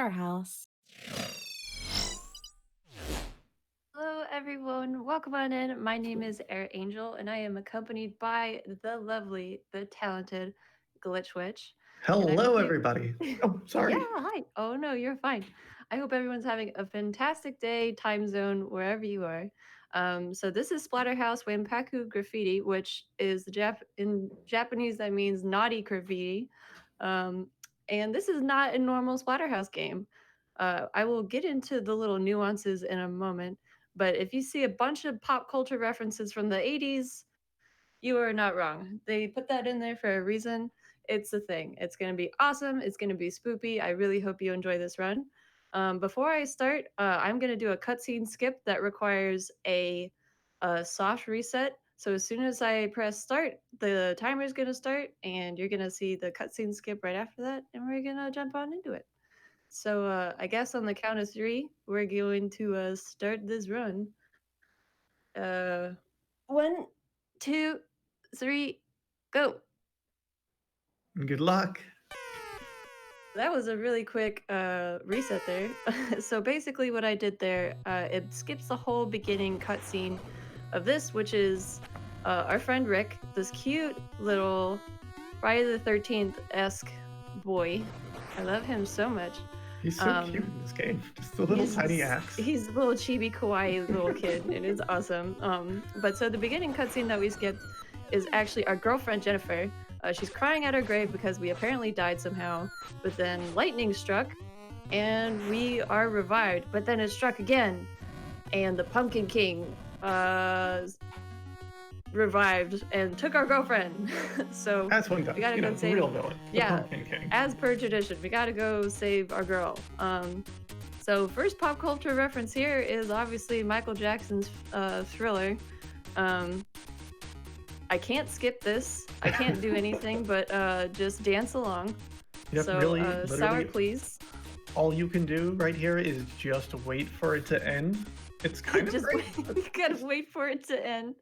Splatterhouse. Hello, everyone. Welcome on in. My name is AirAngel, and I am accompanied by the lovely, the talented gliitchwiitch. And I hope Hello, you. everybody. Oh, Yeah, sorry. hi. Oh no, you're fine. I hope everyone's having a fantastic day, time zone, wherever you are. So this is Splatterhouse Wanpaku Graffiti, which is in Japanese that means naughty graffiti. Um, and this is not a normal Splatterhouse game. I will get into the little nuances in a moment, but if you see a bunch of pop culture references from the 80s, you are not wrong. They put that in there for a reason. It's a thing. It's going to be awesome. It's going to be spoopy. I really hope you enjoy this run. Before I start, I'm going to do a cutscene skip that requires a soft reset. So as soon as I press start, the timer is going to start, and you're going to see the cutscene skip right after that, and we're going to jump on into it. So I guess on the count of three, we're going to start this run. One, two, three, go. Good luck. That was a really quick reset there. So basically what I did there, it skips the whole beginning cutscene of this, which is our friend Rick, this cute little Friday the 13th-esque boy. I love him so much. He's so cute in this game. Just a little tiny axe. He's a little chibi kawaii little kid. It is awesome. But so the beginning cutscene that we skipped is actually our girlfriend Jennifer. She's crying at her grave because we apparently died somehow. But then lightning struck, and we are revived. But then it struck again, and the Pumpkin King revived and took our girlfriend. So That's one guy. we gotta go the save. real villain. The Yeah, Pumpkin King. as per tradition, we gotta go save our girl. So first pop culture reference here is obviously Michael Jackson's Thriller. I can't skip this. I can't do anything but just dance along. Yep, So really, sour, literally, please. all you can do right here is just wait for it to end. It's kind of Just great. we gotta wait for it to end.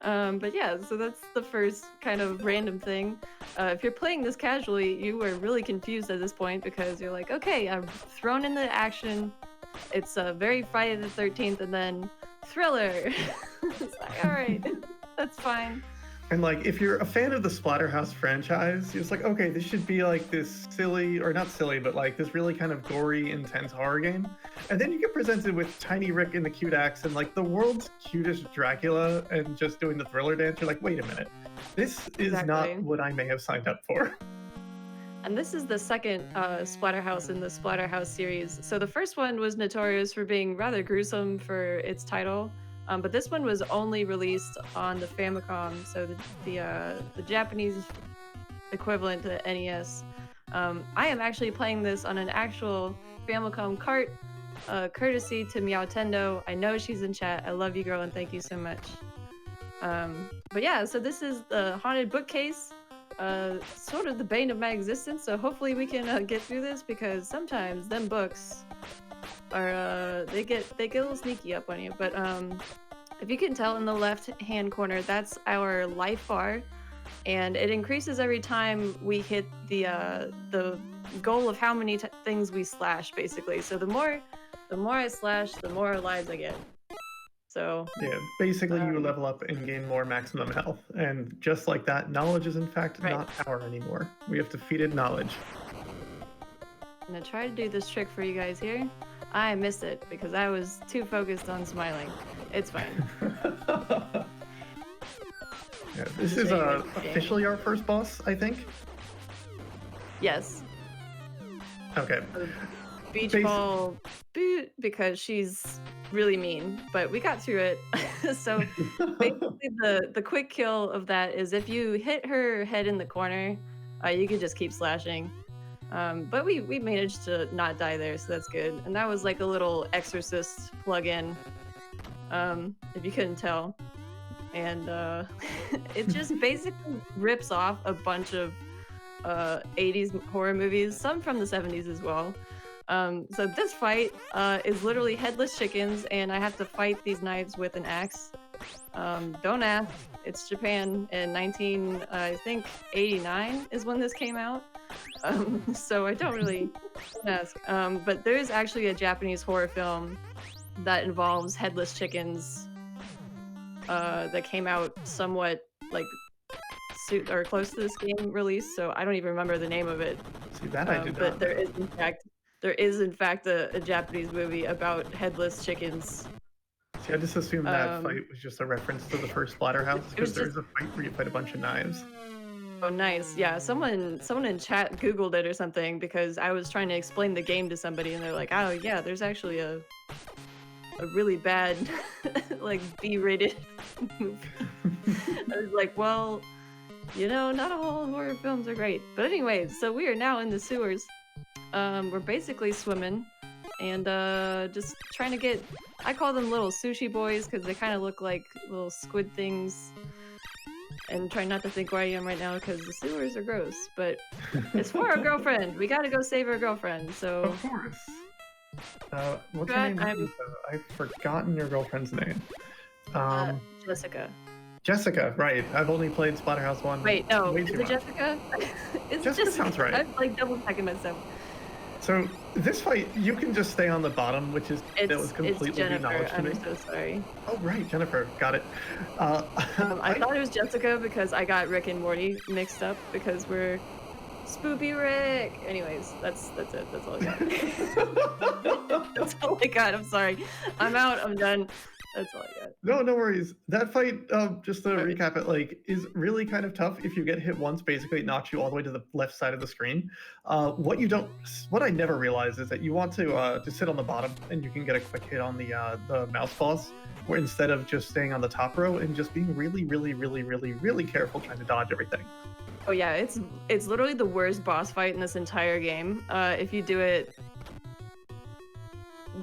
But yeah, so that's the first kind of random thing. If you're playing this casually, you are really confused at this point because you're like, okay, I'm thrown in the action. It's very Friday the 13th, and then Thriller. It's like, all right, that's fine. And like, if you're a fan of the Splatterhouse franchise, it's like, okay, this should be like this silly, or not silly, but like this really kind of gory, intense horror game. And then you get presented with Tiny Rick in the cute axe and like the world's cutest Dracula and just doing the Thriller dance. You're like, wait a minute, this is Exactly. not what I may have signed up for. And this is the second Splatterhouse in the Splatterhouse series. So the first one was notorious for being rather gruesome for its title, but this one was only released on the Famicom, so the Japanese equivalent to NES. I am actually playing this on an actual Famicom cart, courtesy to Meowtendo. I know she's in chat. I love you, girl, and thank you so much. But yeah, so this is the haunted bookcase. Sort of the bane of my existence, so hopefully we can get through this, because sometimes them books are they get a little sneaky up on you. But if you can tell in the left hand corner, that's our life bar, and it increases every time we hit the goal of how many things we slash, basically. So the more I slash, the more lives I get. So Yeah, basically you level up and gain more maximum health. And just like that, knowledge is in fact Right. not power anymore. We have defeated knowledge. I'm gonna try to do this trick for you guys here. I missed it because I was too focused on smiling. It's fine. Yeah, this is officially our first boss, I think. Yes. Okay. Beach Basi- ball boot, because she's really mean, but we got through it. So basically the quick kill of that is if you hit her head in the corner, you can just keep slashing. But we managed to not die there, so that's good. And that was like a little exorcist plug-in, if you couldn't tell. And it just basically rips off a bunch of 80s horror movies, some from the 70s as well. So this fight is literally headless chickens, and I have to fight these knives with an axe. Don't ask. It's Japan in 19, I think 89 is when this came out. So I don't really ask. But there is actually a Japanese horror film that involves headless chickens that came out somewhat like or close to this game release. So I don't even remember the name of it. See, that I did But not there know. is in fact a Japanese movie about headless chickens. See, I just assumed that Um, fight was just a reference to the first Splatterhouse it was because there just is a fight where you fight a bunch of knives. oh nice. Yeah, someone in chat Googled it or something because I was trying to explain the game to somebody and they're like, "Oh yeah, there's actually a really bad like B-rated movie." I was like, "Well, you know, not all horror films are great." But anyways, so we are now in the sewers. We're basically swimming and just trying to get I call them little sushi boys because they kind of look like little squid things. And try not to think where I am right now because the sewers are gross. But it's for our girlfriend. We gotta go save our girlfriend. So Of course. What's her name? I'm I've forgotten your girlfriend's name. Um, Jessica. Jessica, right. I've only played Splatterhouse 1 Wait, no, way is too it much. Jessica? It's Jessica Jessica. sounds right. I'm like double checking myself. So this fight, you can just stay on the bottom, which is that was completely It's new Jennifer. knowledge to me. I'm so sorry. Oh right, Jennifer, got it. I thought it was Jessica because I got Rick and Morty mixed up because we're Spoopy Rick. Anyways, that's it. That's all I got. That's all I got. I'm sorry. I'm out. I'm done. That's all I got. No worries. That fight, just to recap it, like, is really kind of tough. If you get hit once, basically it knocks you all the way to the left side of the screen. What I never realized is that you want to just sit on the bottom, and you can get a quick hit on the mouse boss, where instead of just staying on the top row and just being really careful trying to dodge everything. Oh yeah, it's literally the worst boss fight in this entire game. If you do it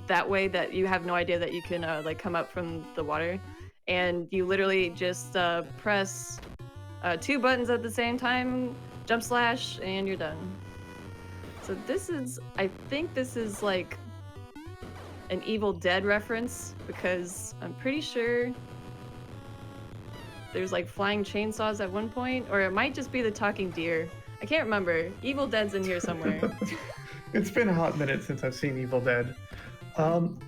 that way that you have no idea that you can like come up from the water, and you literally just press 2 buttons at the same time, jump slash, and you're done. So I think this is like an Evil Dead reference because I'm pretty sure there's like flying chainsaws at one point, or it might just be the talking deer. I can't remember. Evil Dead's in here somewhere. It's been a hot minute since I've seen Evil Dead.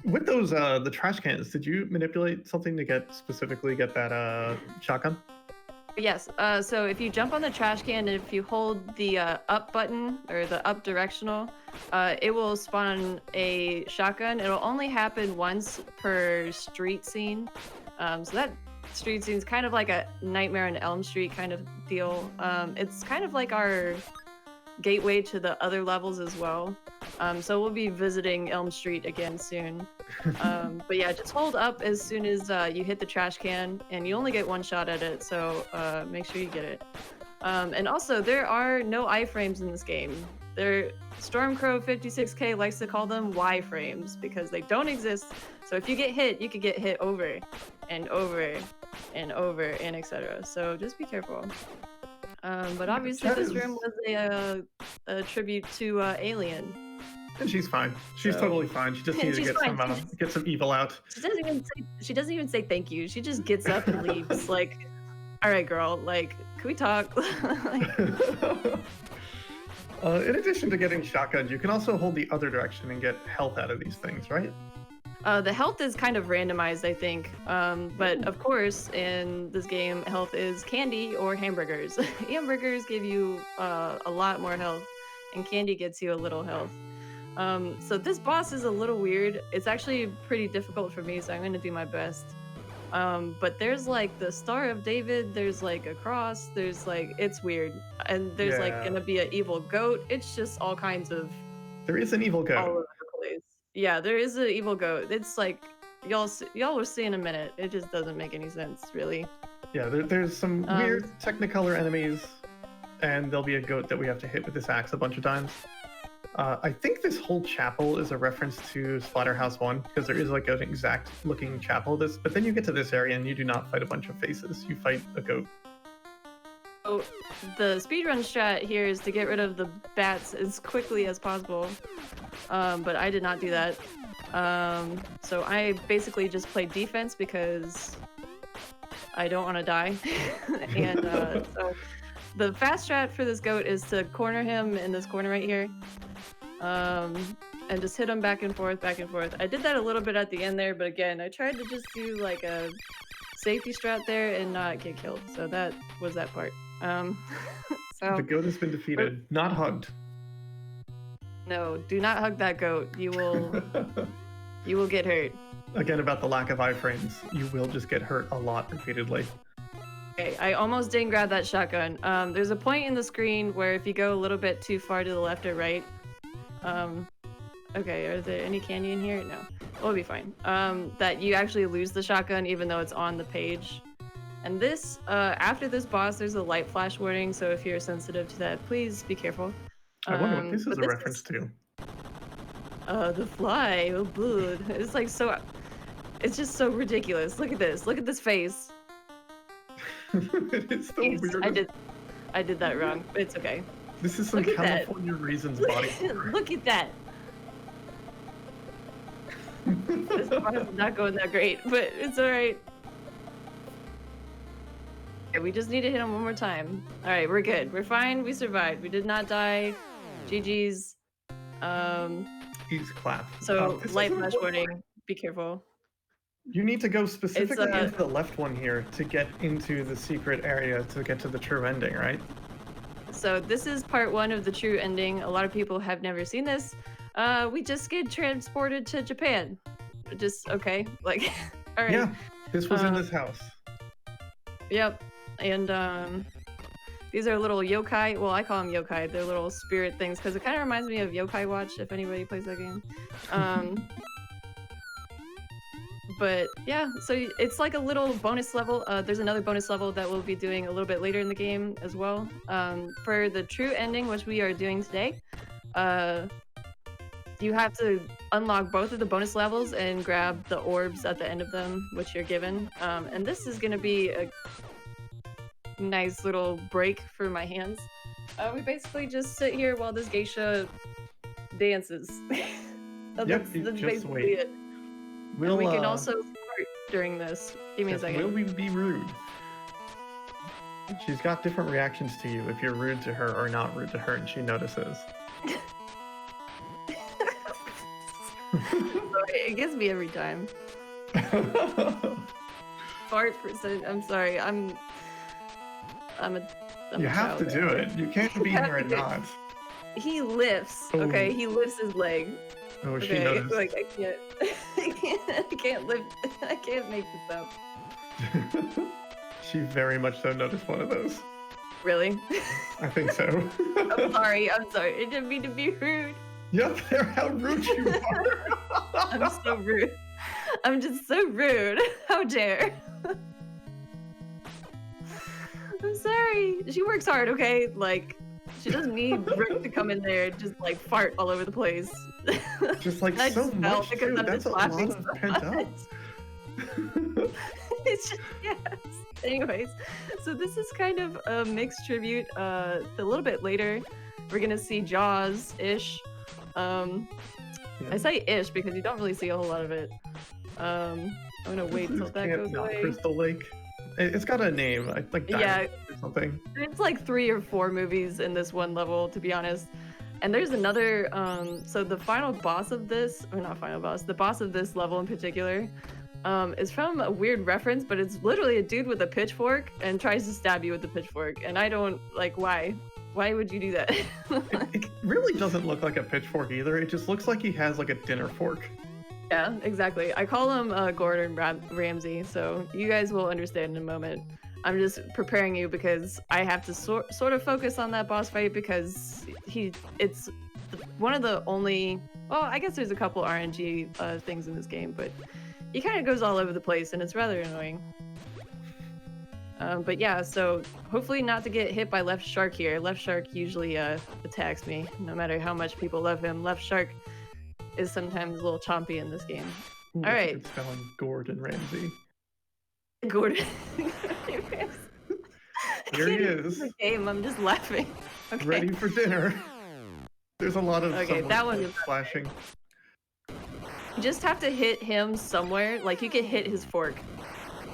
With those the trash cans, did you manipulate something to specifically get that shotgun? Yes, so if you jump on the trash can and if you hold the up button or the up directional, it will spawn a shotgun. It'll only happen once per street scene. So that street scene is kind of like a Nightmare on Elm Street kind of deal. It's kind of like our gateway to the other levels as well. So we'll be visiting Elm Street again soon. But yeah, just hold up as soon as you hit the trash can, and you only get 1 shot at it, so make sure you get it. And also, there are no iframes in this game. Stormcrow56k likes to call them Y-frames because they don't exist. So if you get hit, you could get hit over and over and over and etc. So just be careful. But obviously this room was a tribute to Alien. And she's fine. She's totally fine. She just needed to get some evil out. She doesn't even say thank you. She just gets up and leaves. Like, all right, girl. Like, can we talk? Like, in addition to getting shotguns, you can also hold the other direction and get health out of these things, right? the health is kind of randomized, I think. But of course, in this game, health is candy or hamburgers. Hamburgers give you a lot more health, and candy gets you a little health. So this boss is a little weird. It's actually pretty difficult for me, so I'm gonna do my best. But there's like the Star of David, there's like a cross, there's like, it's weird. And there's like gonna be an evil goat. It's just all kinds of... There is an evil goat. All over the place. Yeah, there is an evil goat. It's like, y'all will see in a minute. It just doesn't make any sense, really. Yeah, there's some weird Technicolor enemies, and there'll be a goat that we have to hit with this axe a bunch of times. I think this whole chapel is a reference to Splatterhouse 1, because there is like an exact looking chapel this, but then you get to this area and you do not fight a bunch of faces, you fight a goat. So the speedrun strat here is to get rid of the bats as quickly as possible, but I did not do that. So I basically just played defense because I don't want to die. And so the fast strat for this goat is to corner him in this corner right here. And just hit him back and forth, back and forth. I did that a little bit at the end there, but again, I tried to just do like a safety strat there and not get killed. So that was that part. So The goat has been defeated, not hugged. no, do not hug that goat. You will get hurt. Again, about the lack of iframes, you will just get hurt a lot repeatedly. Okay, I almost didn't grab that shotgun. There's a point in the screen where if you go a little bit too far to the left or right, okay, are there any candy in here? No, we'll be fine. That you actually lose the shotgun even though it's on the page. And this, after this boss, there's a light flash warning, so if you're sensitive to that, please be careful. I wonder what this is a reference to. The fly, oh blood. It's like so, it's just so ridiculous. Look at this. Look at this face. It is the Yes, weirdest. I did that wrong, but it's okay. This is some Look at that. California Reasons body horror. Look at that. This boss is not going that great, but it's alright. Okay, we just need to hit him one more time. Alright, we're good. We're fine. We survived. We did not die. GG's. He's clap. So, This light is flash important. warning. Be careful. You need to go specifically It's, into the left one here to get into the secret area to get to the true ending, right? So this is part 1 of the true ending. A lot of people have never seen this. We just get transported to Japan. Just, okay, like, alright. Yeah, this was in this house. Yep, and these are little yokai. Well, I call them yokai. They're little spirit things because it kind of reminds me of Yokai Watch if anybody plays that game. But yeah, so it's like a little bonus level. There's another bonus level that we'll be doing a little bit later in the game as well. For the true ending, which we are doing today, you have to unlock both of the bonus levels and grab the orbs at the end of them, which you're given. And this is going to be a nice little break for my hands. We basically just sit here while this geisha dances. That's just basically wait. it. And we can also fart during this. Give me a second. Will we be rude? She's got different reactions to you if you're rude to her or not rude to her, and she notices. It gets me every time. Fart percent. I'm sorry. I'm You a have to child. do it. You can't be You have here and to do it. not. He lifts. Okay, he lifts his leg. Oh, she Okay, noticed. like I can't. I can't lift. I can't make this up. She very much so noticed one of those. Really? I think so. I'm sorry. I'm sorry. I didn't mean to be rude. Yep, there, how rude you are. I'm so rude. I'm just so rude. How dare? I'm sorry. She works hard, okay? Like, she doesn't need Rick to come in there and just like fart all over the place. Just like I so just fell much because too. I'm That's just a lot laughing of so pent up. much. It's just, yes. Anyways, so this is kind of a mixed tribute. A little bit later, we're gonna see Jaws-ish. I say ish because you don't really see a whole lot of it. I'm gonna wait till that Can't goes not away. Crystal Lake. It's got a name, like Yeah. Diamond or something. It's like 3 or 4 movies in this one level, to be honest. And there's another, so the final boss of this, or not final boss, the boss of this level in particular, is from a weird reference, but it's literally a dude with a pitchfork and tries to stab you with the pitchfork. And I don't, like, why? Why would you do that? It really doesn't look like a pitchfork either. It just looks like he has like a dinner fork. Yeah, exactly. I call him Gordon Ramsay, so you guys will understand in a moment. I'm just preparing you because I have to sort of focus on that boss fight because it's one of the only, well, I guess there's a couple RNG things in this game, but he kind of goes all over the place and it's rather annoying. But yeah, so hopefully not to get hit by Left Shark here. Left Shark usually attacks me, no matter how much people love him. Left Shark is sometimes a little chompy in this game. Ooh, All right. It's spelling Gordon Ramsay. Gordon. Here he is. The game, I'm just laughing. Okay. Ready for dinner. There's a lot of Okay, that one is flashing. You just have to hit him somewhere. Like you can hit his fork.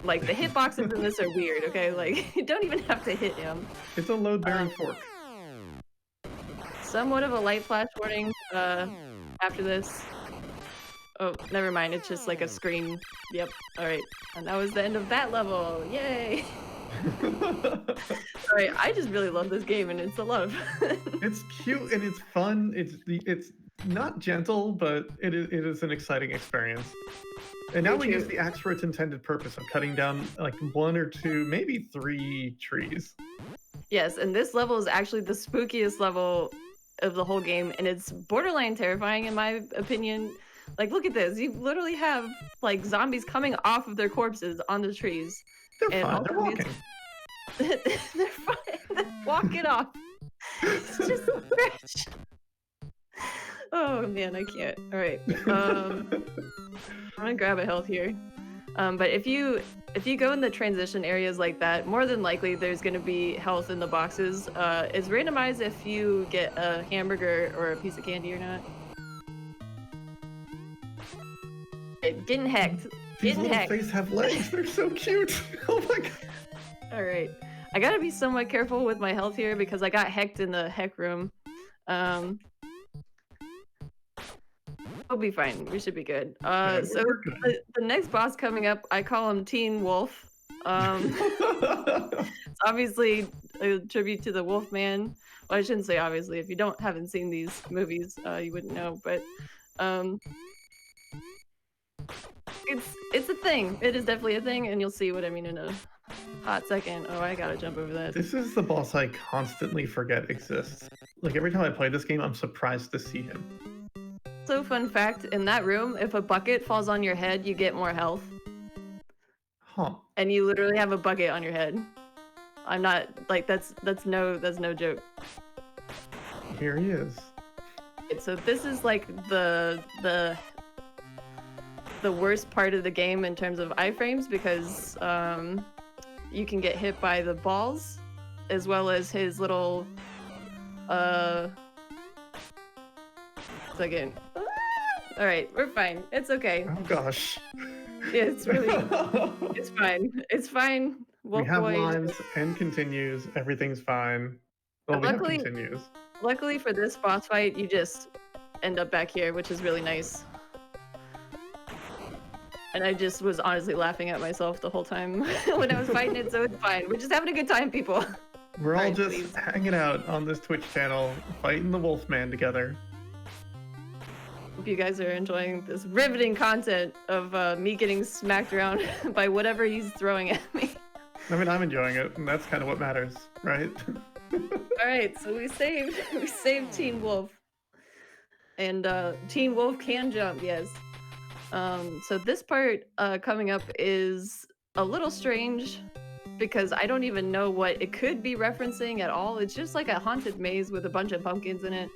Like, the hitboxes in this are weird, okay? Like, you don't even have to hit him. It's a load-bearing fork. Somewhat of a light flash warning, after this. Oh, never mind, it's just like a screen. Yep, alright. And that was the end of that level, yay! Alright, I just really love this game, and it's a lot of fun. It's cute and it's fun. It's not gentle, but it is an exciting experience. And now we use the axe for its intended purpose of cutting down like 1 or 2, maybe 3 trees. Yes, and this level is actually the spookiest level of the whole game, and it's borderline terrifying in my opinion. Like, look at this. You literally have like zombies coming off of their corpses on the trees. They're fine. They're walking. They're fine. They're walking off. It's just a stretch. Oh man, I can't. All right. I'm gonna grab a health here. But if you go in the transition areas like that, more than likely there's gonna be health in the boxes. It's randomized if you get a hamburger or a piece of candy or not. Getting hacked. These little faces have legs. They're so cute. Oh my god. All right. I gotta be somewhat careful with my health here because I got hecked in the heck room. We'll be fine. We should be good. So the next boss coming up, I call him Teen Wolf. It's obviously a tribute to the Wolfman. Well, I shouldn't say obviously. If you haven't seen these movies, you wouldn't know. But it's a thing. It is definitely a thing, and you'll see what I mean in a hot second. Oh, I gotta jump over that. This is the boss I constantly forget exists. Like every time I play this game, I'm surprised to see him. So fun fact, in that room, if a bucket falls on your head, you get more health. Huh. And you literally have a bucket on your head. I'm not like that's no joke. Here he is. So this is like the worst part of the game in terms of iframes because you can get hit by the balls as well as his little second. All right, we're fine. It's okay. Oh gosh. Yeah, it's fine. It's fine. We have lives and continues. Everything's fine. Well, luckily, continues. Luckily for this boss fight, you just end up back here, which is really nice. And I just was honestly laughing at myself the whole time when I was fighting it, so it's fine. We're just having a good time, people. We're all just hanging out on this Twitch channel, fighting the Wolfman together. Hope you guys are enjoying this riveting content of me getting smacked around by whatever he's throwing at me. I mean, I'm enjoying it, and that's kind of what matters, right? All right, so we saved Teen Wolf, and Teen Wolf can jump, yes. So this part coming up is a little strange because I don't even know what it could be referencing at all. It's just like a haunted maze with a bunch of pumpkins in it.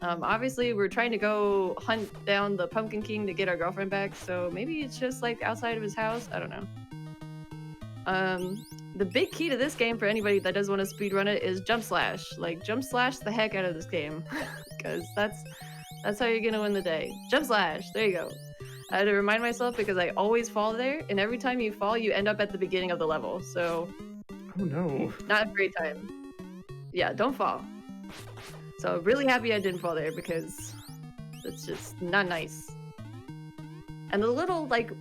Obviously, we're trying to go hunt down the Pumpkin King to get our girlfriend back, so maybe it's just like outside of his house. I don't know. The big key to this game for anybody that does want to speedrun it is jump slash. Like, jump slash the heck out of this game, because that's how you're gonna win the day. Jump slash. There you go. I had to remind myself because I always fall there, and every time you fall, you end up at the beginning of the level. So, oh no, not a great time. Yeah, don't fall. So really happy I didn't fall there because it's just not nice. And the little like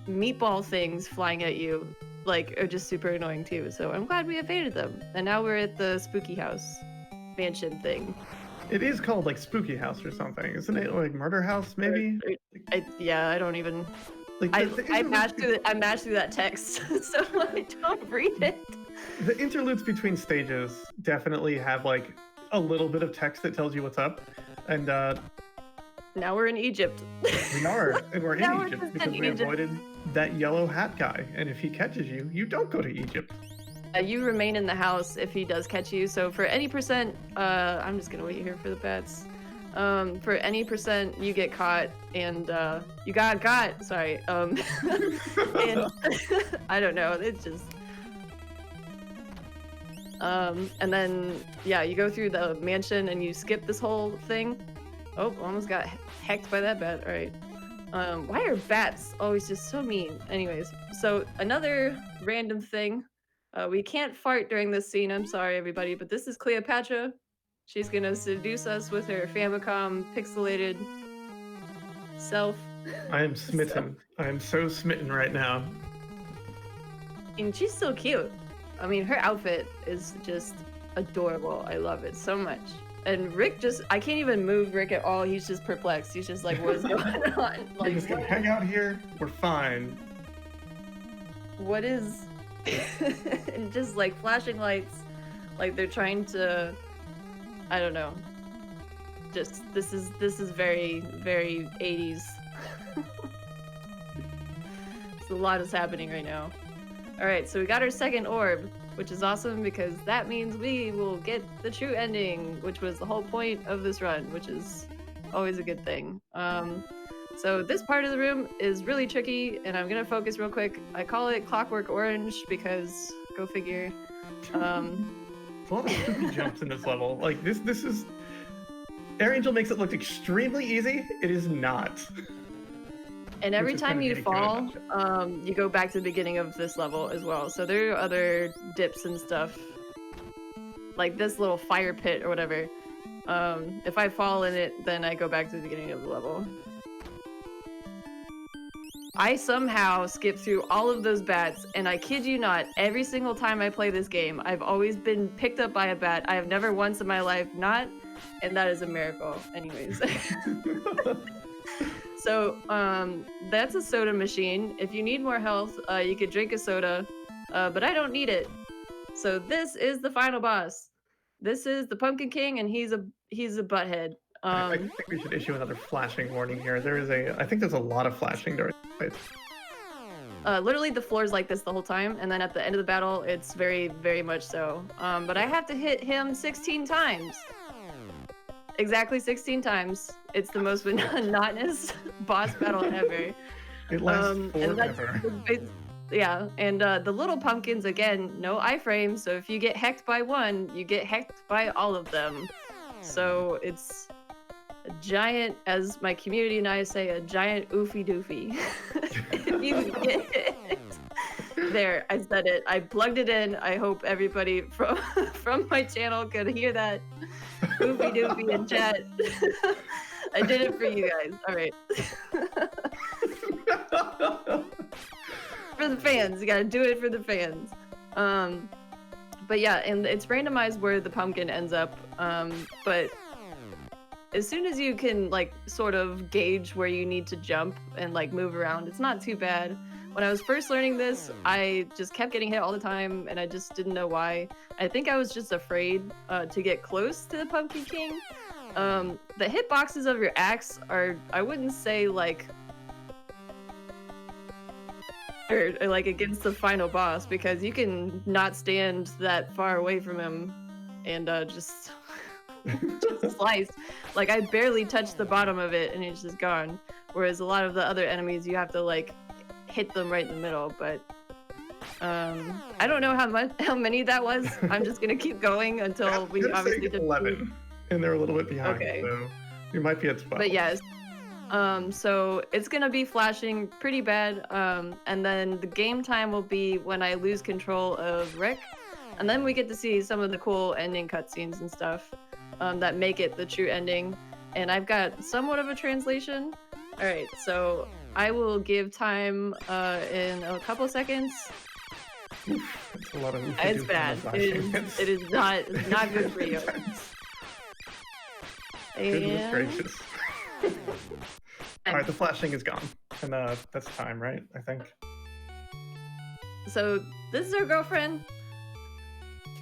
meatball things flying at you like are just super annoying too. So I'm glad we evaded them. And now we're at the spooky house mansion thing. It is called like Spooky House or something, isn't it? Like Murder House, maybe? I don't even. Like I matched through that text, so I don't read it. The interludes between stages definitely have like a little bit of text that tells you what's up, and now we're in Egypt. We are, and we're in Egypt because we avoided that yellow hat guy. And if he catches you, you don't go to Egypt. You remain in the house if he does catch you. So for any percent, I'm just gonna wait here for the bets. For any percent you get caught and you got. Sorry. And I don't know. It's just. And then yeah, you go through the mansion and you skip this whole thing. Oh, almost got hecked by that bet. All right. Why are bats always just so mean? Anyways, so another random thing. We can't fart during this scene. I'm sorry, everybody, but this is Cleopatra. She's gonna seduce us with her Famicom pixelated self. I am So, smitten. I am so smitten right now. and she's so cute. I mean, her outfit is just adorable. I love it so much. And Rick I can't even move Rick at all. He's just perplexed. He's just like, what is going on? We're Like, just gonna hang out here. We're fine. what is and just like flashing lights, like they're trying to, I don't know, just this is very 80s. So a lot is happening right now. All right, so we got our second orb, which is awesome because that means we will get the true ending, which was the whole point of this run, which is always a good thing. So this part of the room is really tricky, and I'm gonna focus real quick. I call it Clockwork Orange because, go figure. There's a lot of spooky jumps in this level. Like this is AirAngel makes it look extremely easy. It is not. And every Which is time kinda you getting fall, good about you go back to the beginning of this level as well. So there are other dips and stuff, like this little fire pit or whatever. If I fall in it, then I go back to the beginning of the level. I somehow skip through all of those bats, and I kid you not, every single time I play this game, I've always been picked up by a bat. I have never once in my life not, and that is a miracle. Anyways. So, that's a soda machine. If you need more health, you could drink a soda, but I don't need it. So this is the final boss. This is the Pumpkin King, and he's a butthead. I think we should issue another flashing warning here. I think there's a lot of flashing during the fight. Literally the floor's like this the whole time, and then at the end of the battle, it's very, very much so. But I have to hit him 16 times. Exactly 16 times. It's the most monotonous boss battle ever. It lasts forever. Yeah, and the little pumpkins, again, no iframes, so if you get hecked by one, you get hecked by all of them. So it's a giant, as my community and I say, a giant oofy doofy. If you get it. There, I said it. I plugged it in. I hope everybody from my channel could hear that. Oofy doofy in chat. I did it for you guys. All right. For the fans, you gotta do it for the fans. But yeah, and it's randomized where the pumpkin ends up. But as soon as you can like sort of gauge where you need to jump and like move around, it's not too bad. When I was first learning this, I just kept getting hit all the time, and I just didn't know why. I think I was just afraid to get close to the Pumpkin King. The hitboxes of your axe are, I wouldn't say like like against the final boss, because you can not stand that far away from him and just slice. Like I barely touched the bottom of it and it's just gone. Whereas a lot of the other enemies, you have to like hit them right in the middle. But I don't know how many that was. I'm just gonna keep going until we obviously did 11, and they're a little bit behind. Okay. So we might be at 12. But yes. So it's gonna be flashing pretty bad, and then the game time will be when I lose control of Rick, and then we get to see some of the cool ending cutscenes and stuff that make it the true ending. And I've got somewhat of a translation. All right, so I will give time in a couple seconds. It's a lot of It's bad. It is not good for you. Goodness gracious. Alright, the flashing is gone. And that's time, right? I think. So this is our girlfriend.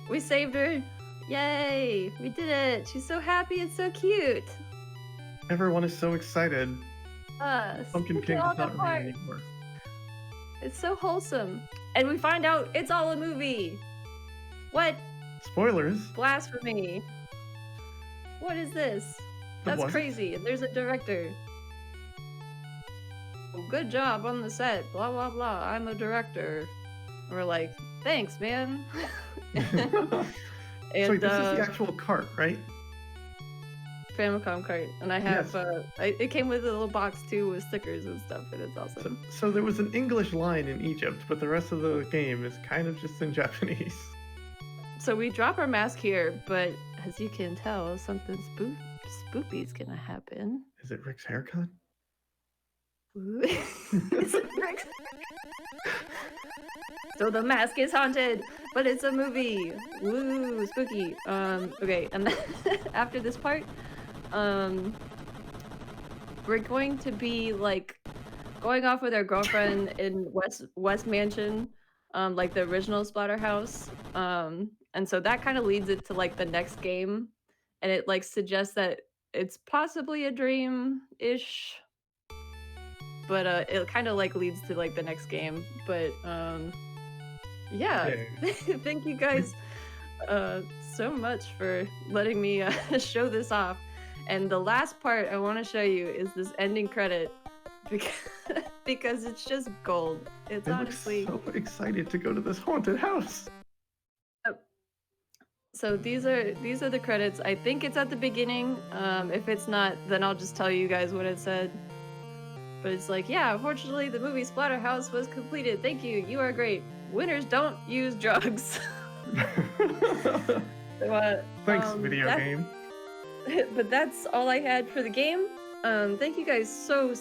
We saved her. Yay! We did it. She's so happy. It's so cute. Everyone is so excited. Pumpkin King all does not that part. remain anymore. It's so wholesome. And we find out it's all a movie. What? Spoilers. Blasphemy. What is this? That's was it? crazy. And there's a director. Good job on the set. Blah, blah, blah. I'm a director. And we're like, thanks, man. So wait, this is the actual cart, right? Famicom cart, and I have Yes. it came with a little box too with stickers and stuff, and it's So, awesome. so there was an English line in Egypt, but the rest of the game is kind of just in Japanese. So we drop our mask here, but as you can tell, something spoopy's gonna happen. Is it Rick's haircut? Ooh. Is it Rex? So the mask is haunted, but it's a movie. Woo, spooky. Okay, and then after this part, um, we're going to be like going off with our girlfriend in West Mansion, like the original Splatterhouse. And so that kind of leads it to like the next game, and it like suggests that it's possibly a dream-ish, but it kind of like leads to like the next game. But yeah, Okay. thank you guys uh so much for letting me show this off. And the last part I want to show you is this ending credit because because it's just gold. It's I look honestly so excited to go to this haunted house. uh, so these are the credits. I think it's at the beginning. If it's not, then I'll just tell you guys what it said. But it's like, yeah, unfortunately the movie Splatterhouse was completed. Thank you. You are great. Winners don't use drugs. So, Thanks, video that's game. but that's all I had for the game. Thank you guys so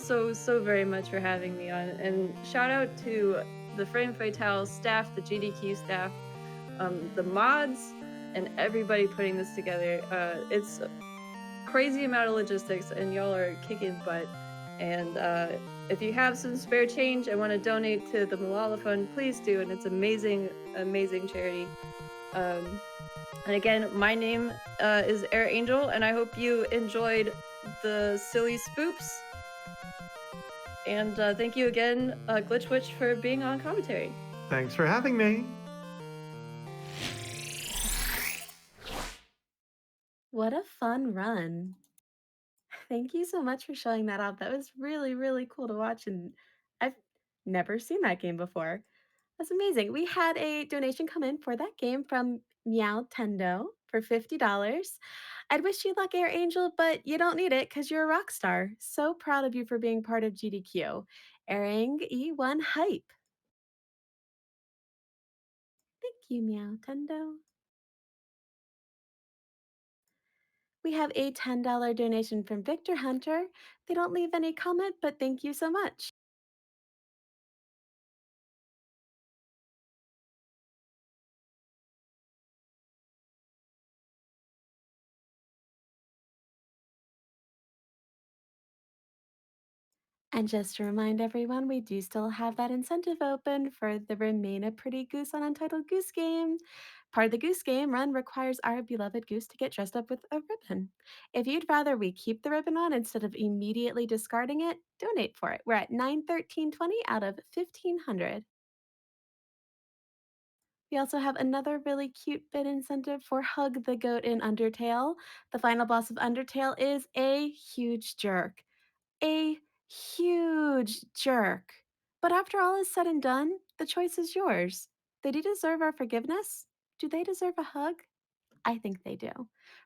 very much for having me on, and shout out to the Frame Fatale staff, the GDQ staff, the mods, and everybody putting this together. It's a crazy amount of logistics, and y'all are kicking butt. And if you have some spare change and want to donate to the Malala Fund, please do, and it's amazing charity. Um, and again, my name is AirAngel, and I hope you enjoyed the silly spoops. And thank you again, gliitchwiitch, for being on commentary. Thanks for having me. What a fun run. Thank you so much for showing that off. That was really, really cool to watch, and I've never seen that game before. That's amazing. We had a donation come in for that game from Meow Tendo for $50. I'd wish you luck, Air Angel, but you don't need it because you're a rock star. So proud of you for being part of GDQ. Airing E1 Hype. Thank you, Meow Tendo. We have a $10 donation from Victor Hunter. They don't leave any comment, but thank you so much. And just to remind everyone, we do still have that incentive open for the Remain a Pretty Goose on Untitled Goose Game. Part of the Goose Game run requires our beloved goose to get dressed up with a ribbon. If you'd rather we keep the ribbon on instead of immediately discarding it, donate for it. We're at 913.20 out of 1500. We also have another really cute bid incentive for Hug the Goat in Undertale. The final boss of Undertale is a huge jerk. A huge jerk. But after all is said and done, the choice is yours. Did he deserve our forgiveness? Do they deserve a hug? I think they do.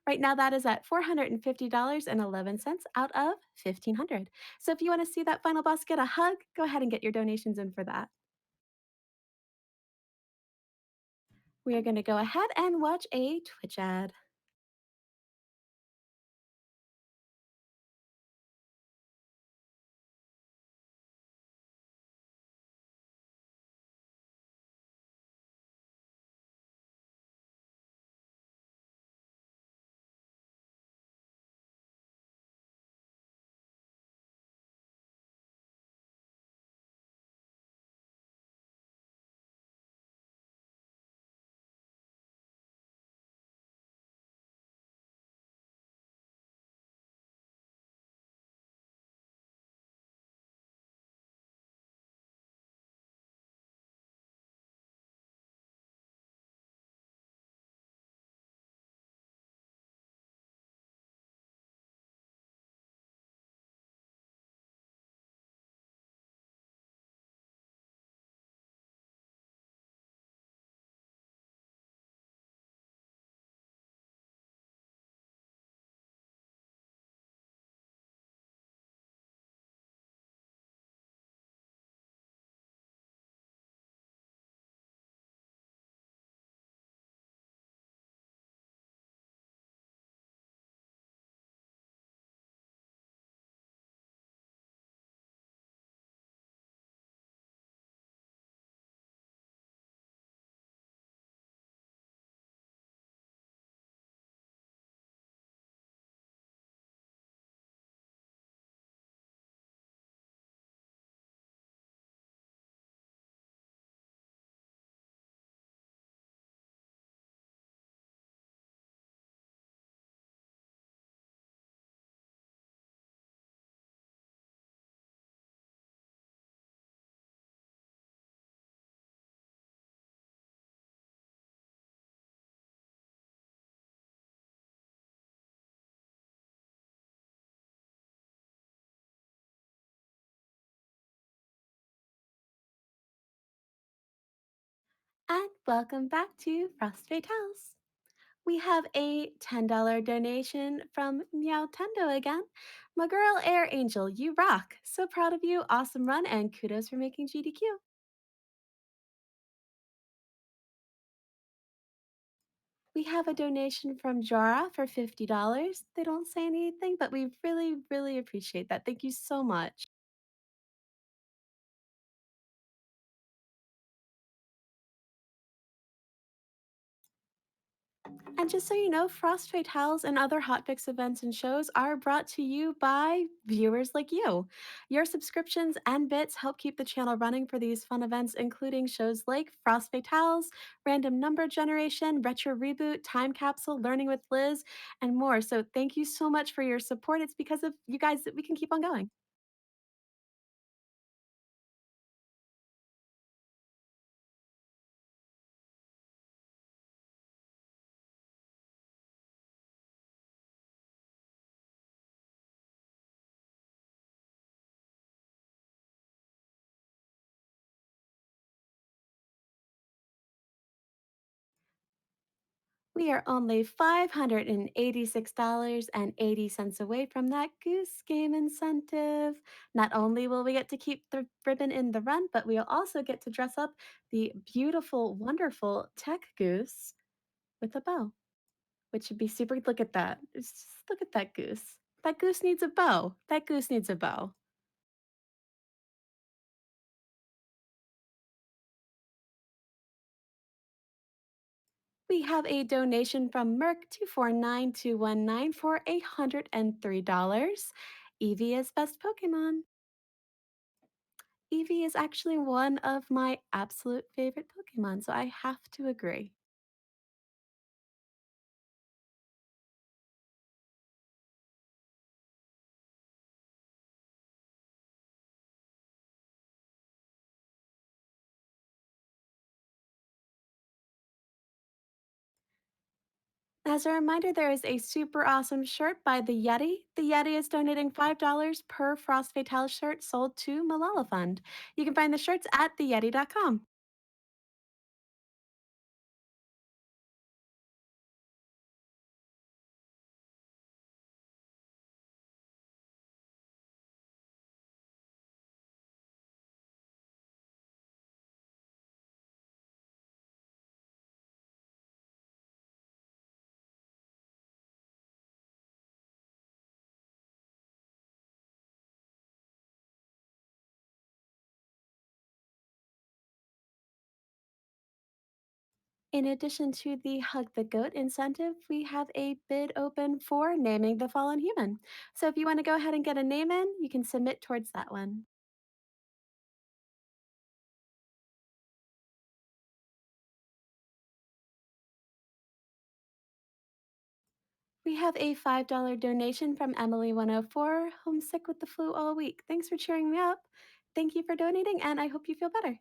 Right now, that is at $450.11 out of 1500. So if you want to see that final boss get a hug, go ahead and get your donations in for that. We are going to go ahead and watch a Twitch ad. And welcome back to Frostbite House. We have a $10 donation from Meow Tendo again. My girl AirAngel, you rock. So proud of you. Awesome run and kudos for making GDQ. We have a donation from Jara for $50. They don't say anything, but we really, really appreciate that. Thank you so much. And just so you know, Frost Fatales and other Hotfix events and shows are brought to you by viewers like you. Your subscriptions and bits help keep the channel running for these fun events, including shows like Frost Fatales, Random Number Generation, Retro Reboot, Time Capsule, Learning with Liz, and more. So thank you so much for your support. It's because of you guys that we can keep on going. We are only $586.80 away from that Goose Game incentive. Not only will we get to keep the ribbon in the run, but we'll also get to dress up the beautiful, wonderful Tech Goose with a bow, which should be super. Look at that. Look at that goose. That goose needs a bow. That goose needs a bow. We have a donation from Merc249219 for $103. Evie is best Pokemon. Eevee is actually one of my absolute favorite Pokemon, so I have to agree. As a reminder, there is a super awesome shirt by the Yeti. The Yeti is donating $5 per Frost Fatale shirt sold to Malala Fund. You can find the shirts at theyeti.com. In addition to the Hug the Goat incentive, we have a bid open for naming the fallen human. So if you want to go ahead and get a name in, you can submit towards that one. We have a $5 donation from Emily104, homesick with the flu all week. Thanks for cheering me up. Thank you for donating, and I hope you feel better.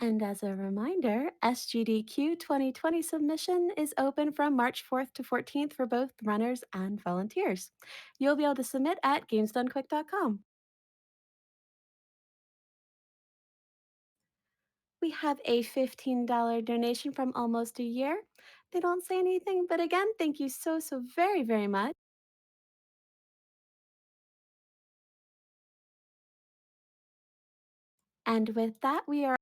And as a reminder, SGDQ 2020 submission is open from March 4th to 14th for both runners and volunteers. You'll be able to submit at gamesdonequick.com. We have a $15 donation from Almost a Year. They don't say anything, but again, thank you so, so very, very much. And with that, we are